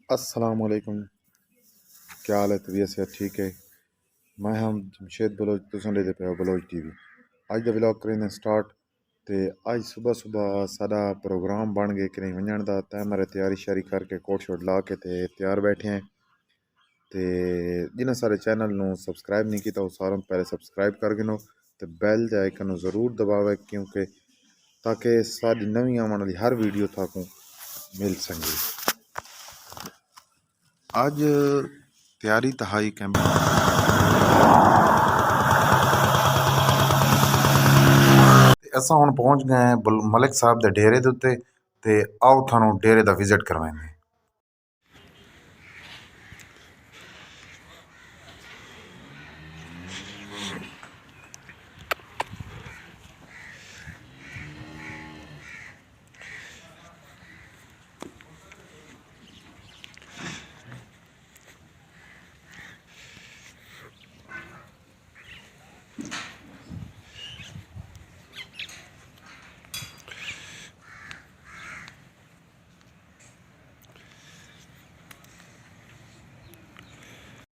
अस्सलामुअलैकुम। क्या हाल है? तबीयत सेहत ठीक है? मैं हम जमशेद बलोच तुसां दे पे बलोच टीवी। अज दा व्लॉग करें स्टार्ट। ते अज सुबह सुबह साडा प्रोग्राम बन गए करें वंजण दा ते मेरे तैयारी शारी करके कोट शोट ला के ते तैयार बैठे हैं। ते जिन्हें सारे चैनल नू सबसक्राइब नहीं किया सारों पहले सबसक्राइब कर गिनो ते बैल दे आइकन नू ज़रूर दबावे क्योंकि ताकि साडी नवी आने वाली हर वीडियो ताकू मिल सके। अज तैयारी तहाई कैंप असा हुण पहुँच गए हैं मलिक साहब के डेरे के उत्ते ते आओ थानू डेरे का विजिट करवाएंगे।